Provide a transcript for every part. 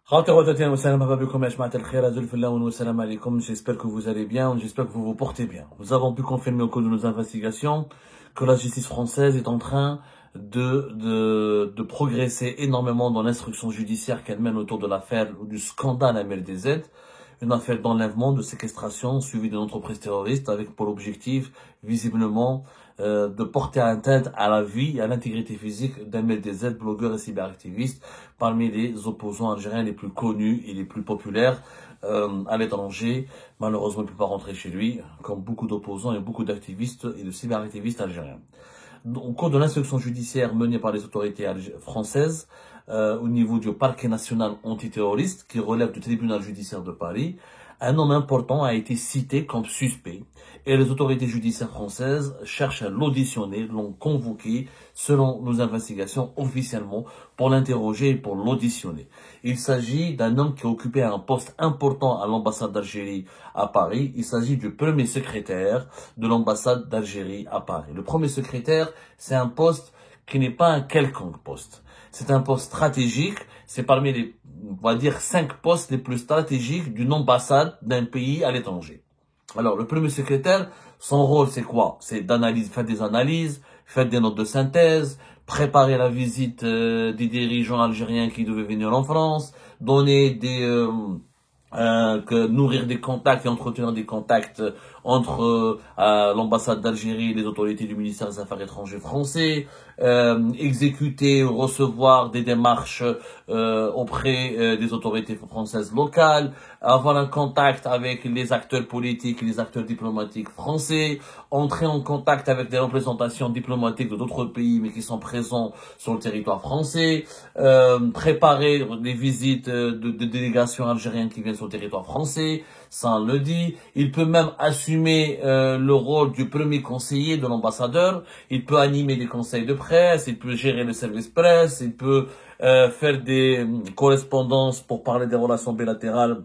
J'espère que vous allez bien, j'espère que vous vous portez bien. Nous avons pu confirmer au cours de nos investigations que la justice française est en train de progresser énormément dans l'instruction judiciaire qu'elle mène autour de l'affaire ou du scandale MLDZ, une affaire d'enlèvement, de séquestration suivie d'une entreprise terroriste avec pour objectif, visiblement, de porter atteinte à la vie et à l'intégrité physique d'MLDZ, blogueur et cyberactiviste, parmi les opposants algériens les plus connus et les plus populaires à l'étranger. Malheureusement, il ne peut pas rentrer chez lui, comme beaucoup d'opposants et beaucoup d'activistes et de cyberactivistes algériens. Au cours de l'instruction judiciaire menée par les autorités françaises, au niveau du parquet national antiterroriste, qui relève du tribunal judiciaire de Paris, un homme important a été cité comme suspect et les autorités judiciaires françaises cherchent à l'auditionner, l'ont convoqué selon nos investigations officiellement pour l'interroger et pour l'auditionner. Il s'agit d'un homme qui a occupé un poste important à l'ambassade d'Algérie à Paris. Il s'agit du premier secrétaire de l'ambassade d'Algérie à Paris. Le premier secrétaire, c'est un poste qui n'est pas un quelconque poste. C'est un poste stratégique, c'est parmi les, on va dire, 5 postes les plus stratégiques d'une ambassade d'un pays à l'étranger. Alors, le premier secrétaire, son rôle, c'est quoi? C'est d'analyse, faire des analyses, faire des notes de synthèse, préparer la visite des dirigeants algériens qui devaient venir en France, donner des... nourrir des contacts et entretenir des contacts entre l'ambassade d'Algérie et les autorités du ministère des Affaires étrangères français, exécuter ou recevoir des démarches auprès des autorités françaises locales, avoir un contact avec les acteurs politiques et les acteurs diplomatiques français, entrer en contact avec des représentations diplomatiques de d'autres pays mais qui sont présents sur le territoire français, préparer des visites de délégations algériennes qui viennent sur le territoire français, ça on le dit. Il peut même assumer le rôle du premier conseiller de l'ambassadeur, il peut animer des conseils de presse, il peut gérer le service presse, il peut faire des correspondances pour parler des relations bilatérales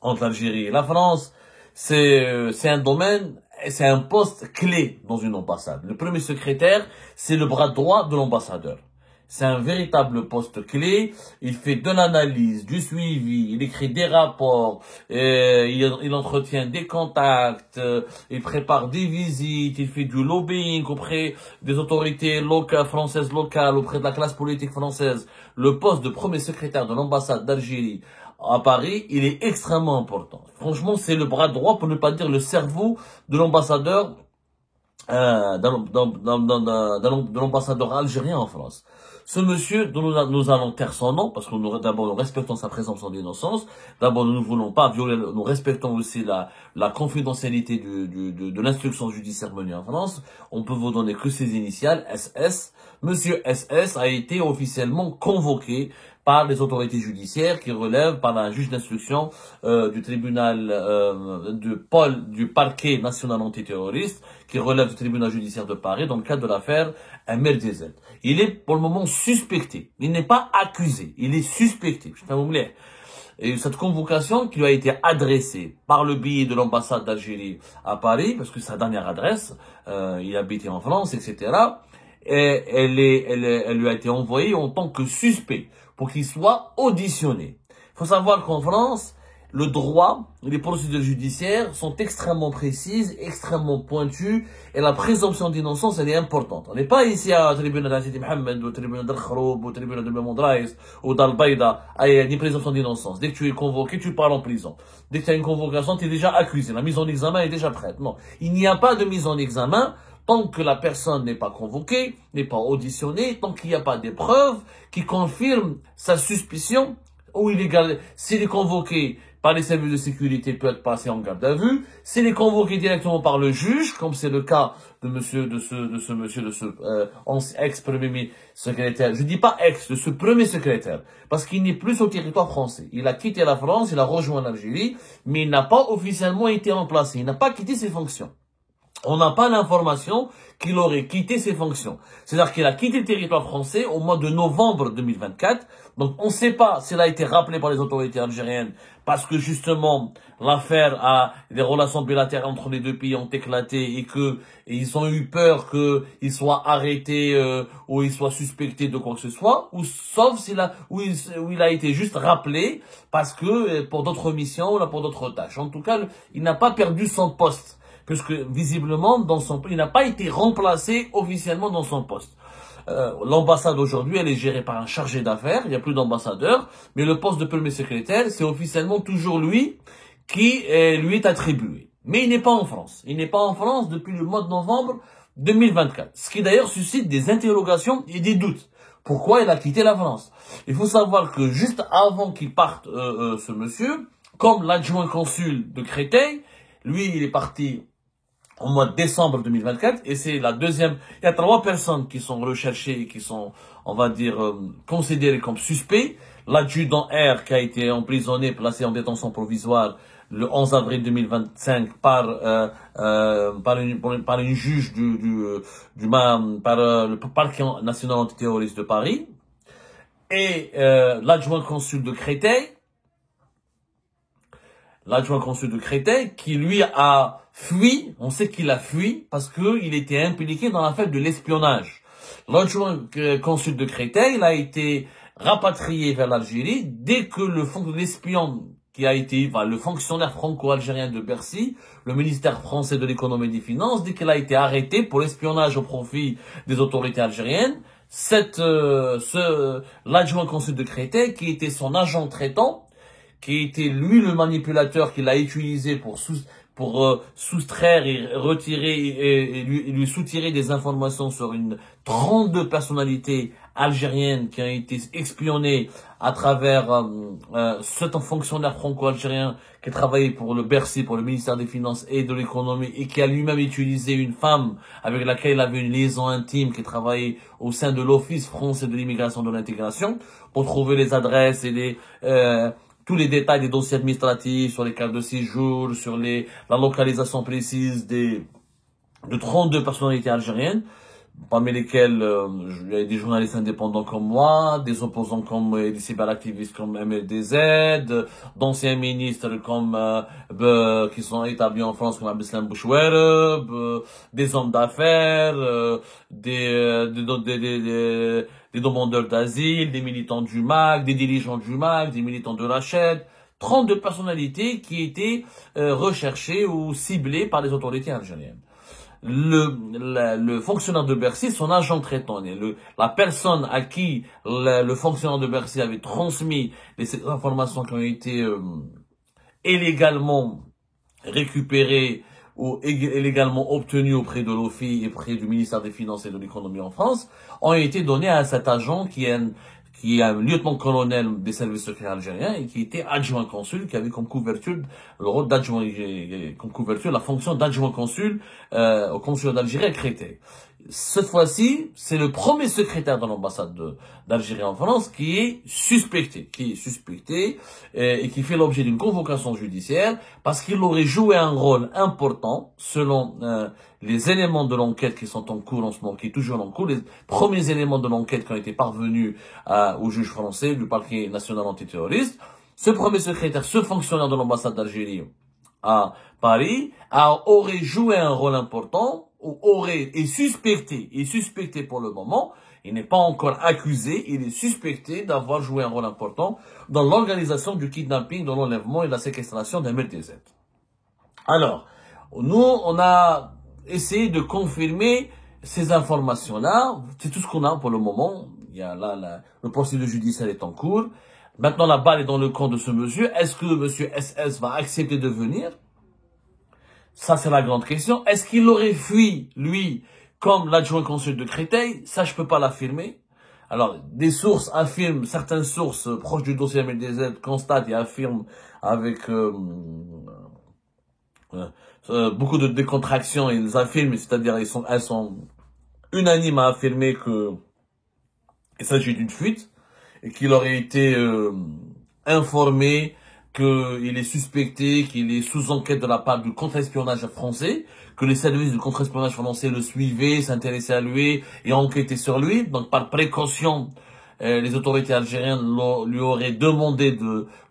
entre l'Algérie et la France. C'est un domaine, c'est un poste clé dans une ambassade. Le premier secrétaire, c'est le bras droit de l'ambassadeur. C'est un véritable poste clé. Il fait de l'analyse, du suivi, il écrit des rapports, il entretient des contacts, il prépare des visites, il fait du lobbying auprès des autorités locales, françaises locales, auprès de la classe politique française. Le poste de premier secrétaire de l'ambassade d'Algérie à Paris, il est extrêmement important. Franchement, c'est le bras droit, pour ne pas dire le cerveau de l'ambassadeur, de l'ambassadeur algérien en France. Ce monsieur, dont nous allons taire son nom, parce que d'abord nous respectons sa présomption d'innocence, d'abord nous ne voulons pas violer, nous respectons aussi la confidentialité de l'instruction judiciaire menée en France. On peut vous donner que ses initiales, SS. Monsieur SS a été officiellement convoqué par les autorités judiciaires qui relèvent par un juge d'instruction du tribunal du parquet national antiterroriste qui relève du tribunal judiciaire de Paris dans le cadre de l'affaire MLDZ. Il est pour le moment suspecté. Il n'est pas accusé, il est suspecté. Et cette convocation qui lui a été adressée par le biais de l'ambassade d'Algérie à Paris, parce que c'est sa dernière adresse, il habitait en France, etc., et elle lui a été envoyée en tant que suspect pour qu'il soit auditionné. Il faut savoir qu'en France, le droit, les procédures judiciaires sont extrêmement précises, extrêmement pointues, et la présomption d'innocence, elle est importante. On n'est pas ici à tribunal d'Al-Sidi Mohamed, ou tribunal d'Al-Khroub, ou tribunal de Mahmoud Raïs, ou d'Al-Baïda. Il y a une présomption d'innocence. Dès que tu es convoqué, tu pars en prison. Dès que tu as une convocation, tu es déjà accusé. La mise en examen est déjà prête. Non. Il n'y a pas de mise en examen tant que la personne n'est pas convoquée, n'est pas auditionnée, tant qu'il n'y a pas des preuves qui confirment sa suspicion ou illégale. S'il est convoqué par les services de sécurité, il peut être passé en garde à vue. S'il est convoqué directement par le juge, comme c'est le cas de ce ex-premier secrétaire, je dis pas ex, de ce premier secrétaire, parce qu'il n'est plus au territoire français. Il a quitté la France, il a rejoint l'Algérie, mais il n'a pas officiellement été remplacé, il n'a pas quitté ses fonctions. On n'a pas l'information qu'il aurait quitté ses fonctions. C'est-à-dire qu'il a quitté le territoire français au mois de novembre 2024. Donc on ne sait pas s'il a été rappelé par les autorités algériennes parce que justement l'affaire les relations bilatérales entre les deux pays ont éclaté et ils ont eu peur qu'il soit arrêté ou il soit suspecté de quoi que ce soit, ou sauf où il a été juste rappelé parce que pour d'autres missions ou pour d'autres tâches. En tout cas, il n'a pas perdu son poste. Puisque visiblement, il n'a pas été remplacé officiellement dans son poste. L'ambassade aujourd'hui, elle est gérée par un chargé d'affaires, il n'y a plus d'ambassadeur, mais le poste de premier secrétaire, c'est officiellement toujours lui qui lui est attribué. Mais il n'est pas en France. Il n'est pas en France depuis le mois de novembre 2024. Ce qui d'ailleurs suscite des interrogations et des doutes. Pourquoi il a quitté la France? Il faut savoir que juste avant qu'il parte, ce monsieur, comme l'adjoint consul de Créteil, lui, il est parti au mois de décembre 2024, et c'est la deuxième. Il y a 3 personnes qui sont recherchées et qui sont, on va dire, considérées comme suspects. L'adjudant R qui a été emprisonné, placé en détention provisoire le 11 avril 2025 par une juge par le parquet national antiterroriste de Paris, et l'adjoint consul de Créteil. L'adjoint consul de Créteil, qui lui a fui, on sait qu'il a fui, parce qu'il était impliqué dans l'affaire de l'espionnage. L'adjoint consul de Créteil, il a été rapatrié vers l'Algérie dès que l'espion qui a été, le fonctionnaire franco-algérien de Bercy, le ministère français de l'économie et des finances, dès qu'il a été arrêté pour l'espionnage au profit des autorités algériennes, l'adjoint consul de Créteil, qui était son agent traitant, qui était lui le manipulateur qu'il a utilisé pour soustraire et retirer et lui soutirer des informations sur 32 personnalités algériennes qui ont été espionnées à travers cet fonctionnaire franco-algérien qui travaillait pour le Bercy, pour le ministère des Finances et de l'économie, et qui a lui-même utilisé une femme avec laquelle il avait une liaison intime, qui travaillait au sein de l'Office français de l'immigration et de l'intégration, pour trouver les adresses et tous les détails des dossiers administratifs, sur les cartes de séjour, sur la localisation précise de 32 personnalités algériennes, parmi lesquelles il y a des journalistes indépendants comme moi, des opposants comme des cyberactivistes comme MLDZ, d'anciens ministres comme qui sont établis en France comme Abdeslam Bouchouereb, des hommes d'affaires, des demandeurs d'asile, des militants du MAC, des dirigeants du MAC, des militants de Rachid, 32 personnalités qui étaient recherchées ou ciblées par les autorités algériennes. Le fonctionnaire de Bercy, son agent traitant, la personne à qui le fonctionnaire de Bercy avait transmis les informations qui ont été illégalement récupérées ou illégalement obtenues auprès de l'OFI et auprès du ministère des Finances et de l'économie en France, ont été données à cet agent qui est un lieutenant-colonel des services secrets algériens et qui était adjoint consul, qui avait comme couverture le rôle d'adjoint, comme couverture la fonction d'adjoint consul au consulat d'Algérie à Créteil. Cette fois-ci, c'est le premier secrétaire de l'ambassade d'Algérie en France qui est suspecté et qui fait l'objet d'une convocation judiciaire parce qu'il aurait joué un rôle important selon les éléments de l'enquête qui sont en cours en ce moment, qui est toujours en cours, les premiers éléments de l'enquête qui ont été parvenus au juge français du parquet national antiterroriste. Ce premier secrétaire, ce fonctionnaire de l'ambassade d'Algérie à Paris, aurait joué un rôle important, ou est suspecté pour le moment. Il n'est pas encore accusé, il est suspecté d'avoir joué un rôle important dans l'organisation du kidnapping, de l'enlèvement et de la séquestration d'un MLDZ. Alors, nous, on a essayé de confirmer ces informations-là. C'est tout ce qu'on a pour le moment. Il y a le procédure judiciaire est en cours. Maintenant, la balle est dans le camp de ce monsieur. Est-ce que monsieur SS va accepter de venir? Ça, c'est la grande question. Est-ce qu'il aurait fui, lui, comme l'adjoint consul de Créteil? Ça, je peux pas l'affirmer. Alors, des sources affirment, certaines sources proches du dossier MLDZ constatent et affirment avec beaucoup de décontraction, ils affirment, c'est-à-dire elles sont unanimes à affirmer que il s'agit d'une fuite et qu'il aurait été informé qu'il est suspecté, qu'il est sous enquête de la part du contre-espionnage français, que les services de contre-espionnage français le suivaient, s'intéressaient à lui et enquêtaient sur lui. Donc par précaution, les autorités algériennes lui auraient demandé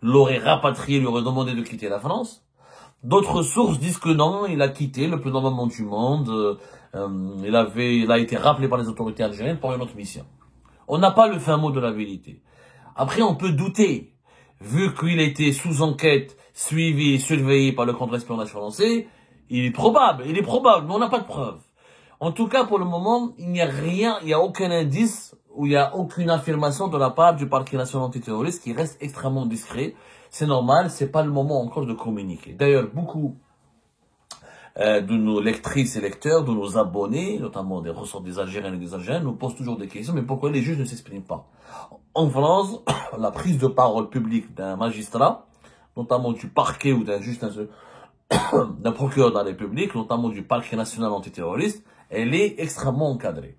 l'auraient rapatrié, lui auraient demandé de quitter la France. D'autres sources disent que non, il a quitté le plus normalement du monde. Il a été rappelé par les autorités algériennes pour une autre mission. On n'a pas le fin mot de la vérité. Après, on peut douter. Vu qu'il était sous enquête, suivi et surveillé par le contre-espionnage français, il est probable, mais on n'a pas de preuves. En tout cas, pour le moment, il n'y a rien, il n'y a aucun indice ou il n'y a aucune affirmation de la part du parquet national antiterroriste qui reste extrêmement discret. C'est normal, c'est pas le moment encore de communiquer. D'ailleurs, beaucoup de nos lectrices et lecteurs, de nos abonnés, notamment des ressorts des Algériens et des Algériens, nous posent toujours des questions, mais pourquoi les juges ne s'expriment pas? En France, la prise de parole publique d'un magistrat, notamment du parquet ou d'un juge, d'un procureur de la République, notamment du parquet national antiterroriste, elle est extrêmement encadrée.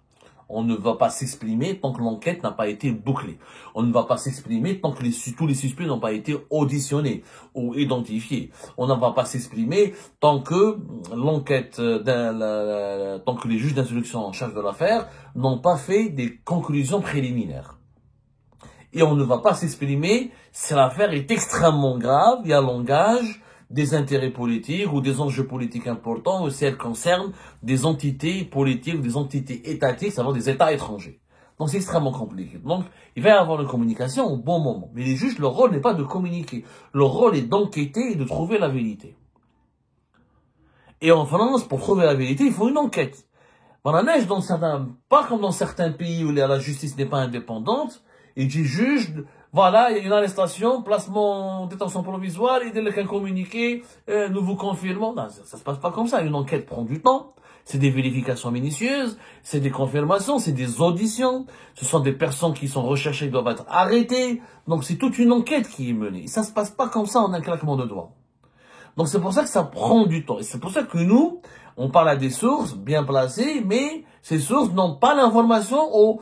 On ne va pas s'exprimer tant que l'enquête n'a pas été bouclée. On ne va pas s'exprimer tant que tous les suspects n'ont pas été auditionnés ou identifiés. On ne va pas s'exprimer tant que l'enquête, tant que les juges d'instruction en charge de l'affaire n'ont pas fait des conclusions préliminaires. Et on ne va pas s'exprimer si l'affaire est extrêmement grave, il y a langage, des intérêts politiques ou des enjeux politiques importants ou si elle concerne des entités politiques ou des entités étatiques, c'est-à-dire des États étrangers. Donc c'est extrêmement compliqué. Donc il va y avoir une communication au bon moment. Mais les juges, leur rôle n'est pas de communiquer. Leur rôle est d'enquêter et de trouver la vérité. Et en France, pour trouver la vérité, il faut une enquête. Dans la neige, pas comme dans certains pays où la justice n'est pas indépendante, et du juge, voilà, il y a une arrestation, placement en détention provisoire, et dès qu'un communiqué, nous vous confirmons. Non, ça se passe pas comme ça. Une enquête prend du temps. C'est des vérifications minutieuses, c'est des confirmations, c'est des auditions. Ce sont des personnes qui sont recherchées, qui doivent être arrêtées. Donc c'est toute une enquête qui est menée. Et ça se passe pas comme ça en un claquement de doigts. Donc c'est pour ça que ça prend du temps. Et c'est pour ça que nous, on parle à des sources bien placées, mais ces sources n'ont pas l'information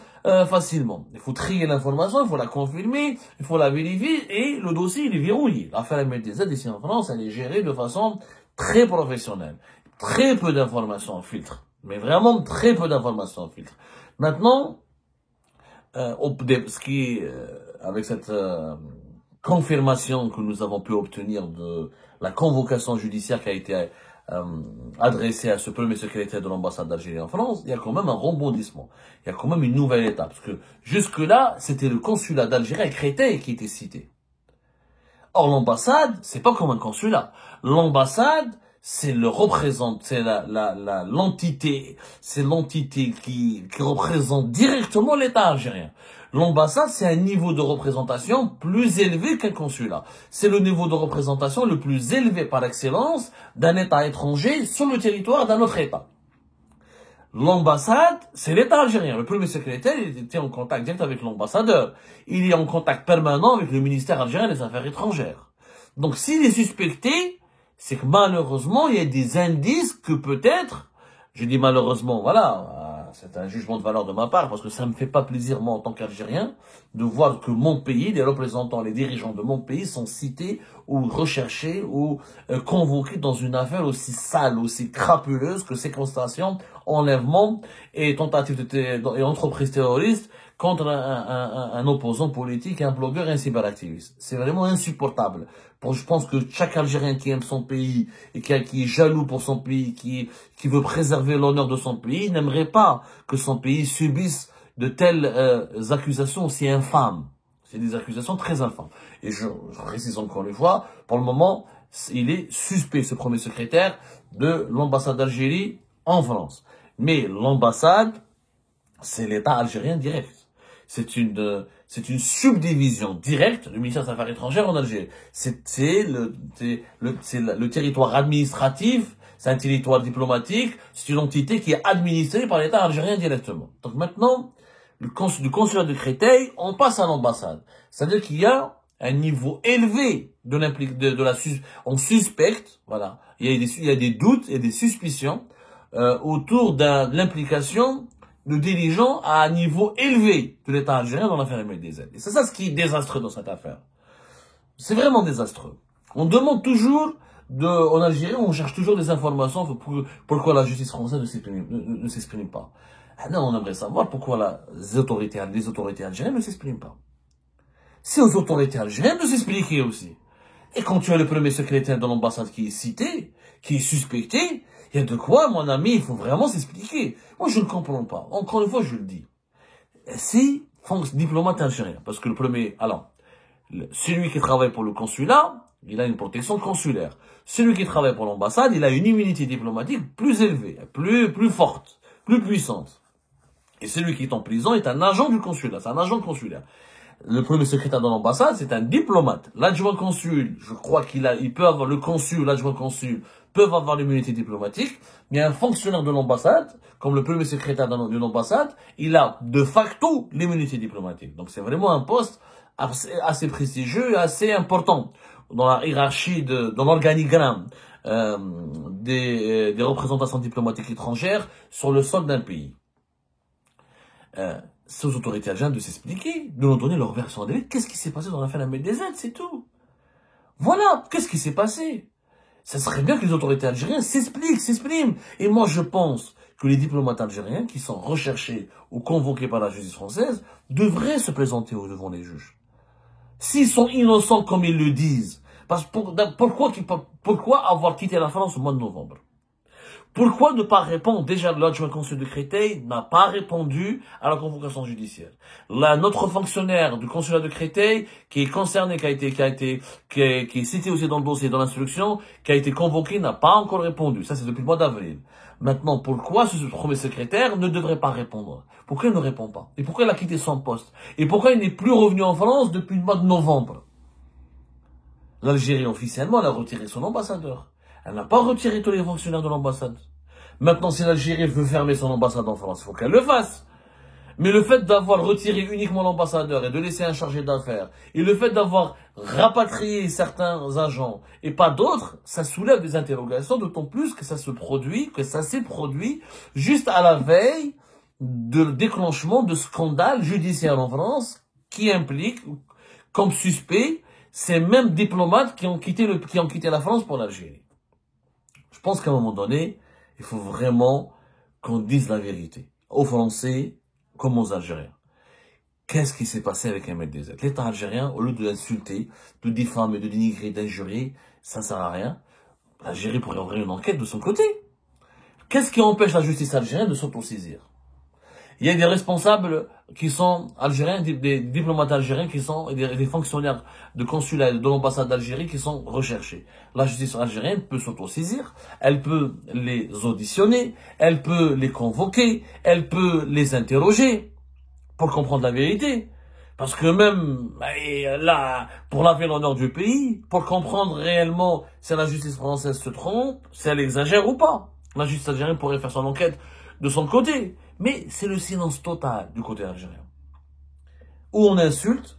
facilement. Il faut trier l'information, il faut la confirmer, il faut la vérifier, et le dossier, il est verrouillé. L'affaire MLTZ ici en France, elle est gérée de façon très professionnelle. Très peu d'informations en filtre. Mais vraiment très peu d'informations en filtre. Maintenant, avec cette confirmation que nous avons pu obtenir de la convocation judiciaire qui a été adressée à ce premier secrétaire de l'ambassade d'Algérie en France, il y a quand même un rebondissement. Il y a quand même une nouvelle étape. Parce que jusque-là, c'était le consulat d'Algérie à Créteil qui était cité. Or, l'ambassade, c'est pas comme un consulat. L'ambassade, c'est l'entité qui représente directement l'État algérien. L'ambassade, c'est un niveau de représentation plus élevé qu'un consulat. C'est le niveau de représentation le plus élevé par excellence d'un État étranger sur le territoire d'un autre État. L'ambassade, c'est l'État algérien. Le premier secrétaire, il était en contact direct avec l'ambassadeur. Il est en contact permanent avec le ministère algérien des Affaires étrangères. Donc, s'il est suspecté, c'est que malheureusement, il y a des indices que peut-être, je dis malheureusement, voilà, c'est un jugement de valeur de ma part, parce que ça me fait pas plaisir, moi, en tant qu'Algérien, de voir que mon pays, les représentants, les dirigeants de mon pays sont cités ou recherchés ou convoqués dans une affaire aussi sale, aussi crapuleuse que séquestration, enlèvement et tentative et entreprise terroriste contre un opposant politique, un blogueur et un cyberactiviste. C'est vraiment insupportable. Je pense que chaque Algérien qui aime son pays et qui est jaloux pour son pays, qui veut préserver l'honneur de son pays, n'aimerait pas que son pays subisse de telles accusations aussi infâmes. C'est des accusations très infâmes. Et je précise encore une fois, pour le moment, il est suspect, ce premier secrétaire, de l'ambassade d'Algérie en France. Mais l'ambassade, c'est l'État algérien direct. C'est une subdivision directe du ministère des Affaires étrangères en Algérie. C'est le territoire administratif, c'est un territoire diplomatique, c'est une entité qui est administrée par l'État algérien directement. Donc maintenant, du consulat de Créteil, on passe à l'ambassade. C'est-à-dire qu'il y a un niveau élevé on suspecte, voilà. Il y a des doutes et des suspicions, autour de l'implication de dirigeants à un niveau élevé de l'État algérien dans l'affaire MLDZ. Et c'est ça ce qui est désastreux dans cette affaire. C'est vraiment désastreux. On demande toujours, en Algérie, on cherche toujours des informations pour pourquoi la justice française ne s'exprime pas. Ah non, on aimerait savoir pourquoi les autorités algériennes ne s'expriment pas. C'est aux autorités algériennes de s'expliquer aussi. Et quand tu as le premier secrétaire de l'ambassade qui est cité, qui est suspecté, il y a de quoi, mon ami, il faut vraiment s'expliquer. Moi, je ne comprends pas. Encore une fois, je le dis. C'est diplomate algérien. Parce que le premier, alors, celui qui travaille pour le consulat, il a une protection consulaire. Celui qui travaille pour l'ambassade, il a une immunité diplomatique plus élevée, plus forte, plus puissante. Et celui qui est en prison est un agent du consulat, c'est un agent consulaire. Le premier secrétaire de l'ambassade, c'est un diplomate. L'adjoint consul, je crois il peut avoir le consul, l'adjoint consul peuvent avoir l'immunité diplomatique, mais un fonctionnaire de l'ambassade, comme le premier secrétaire de l'ambassade, il a de facto l'immunité diplomatique. Donc c'est vraiment un poste assez prestigieux et assez important dans la hiérarchie, dans l'organigramme des représentations diplomatiques étrangères sur le sol d'un pays. C'est aux autorités algériennes de s'expliquer, de nous donner leur version des faits. Qu'est-ce qui s'est passé dans l'affaire Ahmed Z, c'est tout. Voilà, qu'est-ce qui s'est passé? Ça serait bien que les autorités algériennes s'expriment. Et moi, je pense que les diplomates algériens qui sont recherchés ou convoqués par la justice française devraient se présenter devant les juges. S'ils sont innocents comme ils le disent, pourquoi avoir quitté la France au mois de novembre? Pourquoi ne pas répondre? Déjà, l'adjoint consul de Créteil n'a pas répondu à la convocation judiciaire. Notre fonctionnaire du consulat de Créteil, qui est concerné, qui est cité aussi dans le dossier, dans l'instruction, qui a été convoqué, n'a pas encore répondu. Ça, c'est depuis le mois d'avril. Maintenant, pourquoi ce premier secrétaire ne devrait pas répondre? Pourquoi il ne répond pas? Et pourquoi il a quitté son poste? Et pourquoi il n'est plus revenu en France depuis le mois de novembre? L'Algérie, officiellement, elle a retiré son ambassadeur. Elle n'a pas retiré tous les fonctionnaires de l'ambassade. Maintenant, si l'Algérie veut fermer son ambassade en France, il faut qu'elle le fasse. Mais le fait d'avoir retiré uniquement l'ambassadeur et de laisser un chargé d'affaires, et le fait d'avoir rapatrié certains agents et pas d'autres, ça soulève des interrogations, d'autant plus que ça s'est produit juste à la veille de déclenchement de scandales judiciaires en France qui impliquent, comme suspects, ces mêmes diplomates qui ont quitté la France pour l'Algérie. Je pense qu'à un moment donné, il faut vraiment qu'on dise la vérité, aux Français comme aux Algériens. Qu'est-ce qui s'est passé avec Ahmed Z? L'État algérien, au lieu de l'insulter, de diffamer, de dénigrer, d'injurier, ça ne sert à rien. L'Algérie pourrait ouvrir une enquête de son côté. Qu'est-ce qui empêche la justice algérienne de s'autosaisir? Il y a des responsables qui sont algériens, des diplomates algériens qui sont, des fonctionnaires de consulat de l'ambassade d'Algérie qui sont recherchés. La justice algérienne peut s'autosaisir, elle peut les auditionner, elle peut les convoquer, elle peut les interroger pour comprendre la vérité. Parce que même là, pour laver l'honneur du pays, pour comprendre réellement si la justice française se trompe, si elle exagère ou pas. La justice algérienne pourrait faire son enquête de son côté. Mais c'est le silence total du côté algérien. Où on insulte,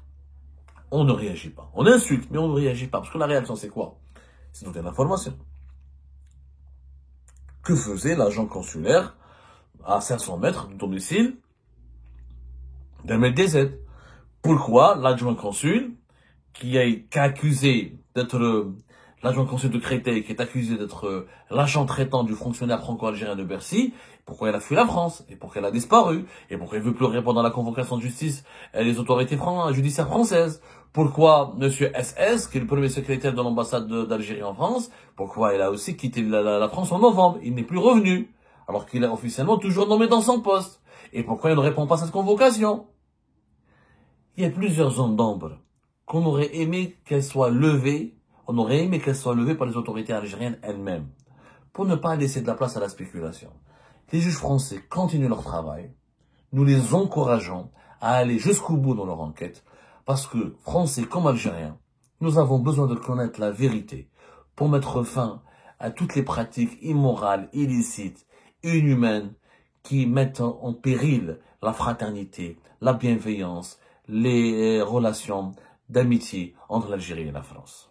on ne réagit pas. On insulte, mais on ne réagit pas. Parce que la réaction, c'est quoi? C'est donner l'information. Que faisait l'agent consulaire à 500 mètres du domicile d'Ahmed Z? Pourquoi l'adjoint consul, qui est accusé d'être l'adjoint consul de Créteil, qui est accusé d'être l'agent traitant du fonctionnaire franco-algérien de Bercy, pourquoi elle a fui la France, et pourquoi elle a disparu, et pourquoi elle veut plus répondre à la convocation de justice et les autorités judiciaires françaises. Pourquoi Monsieur SS, qui est le premier secrétaire de l'ambassade d'Algérie en France, pourquoi il a aussi quitté la France en novembre? Il n'est plus revenu, alors qu'il est officiellement toujours nommé dans son poste. Et pourquoi il ne répond pas à cette convocation? Il y a plusieurs zones d'ombre qu'on aurait aimé qu'elles soient levées. On aurait aimé qu'elles soient levées par les autorités algériennes elles-mêmes, pour ne pas laisser de la place à la spéculation. Les juges français continuent leur travail. Nous les encourageons à aller jusqu'au bout dans leur enquête, parce que, Français comme Algériens, nous avons besoin de connaître la vérité pour mettre fin à toutes les pratiques immorales, illicites, inhumaines, qui mettent en péril la fraternité, la bienveillance, les relations d'amitié entre l'Algérie et la France.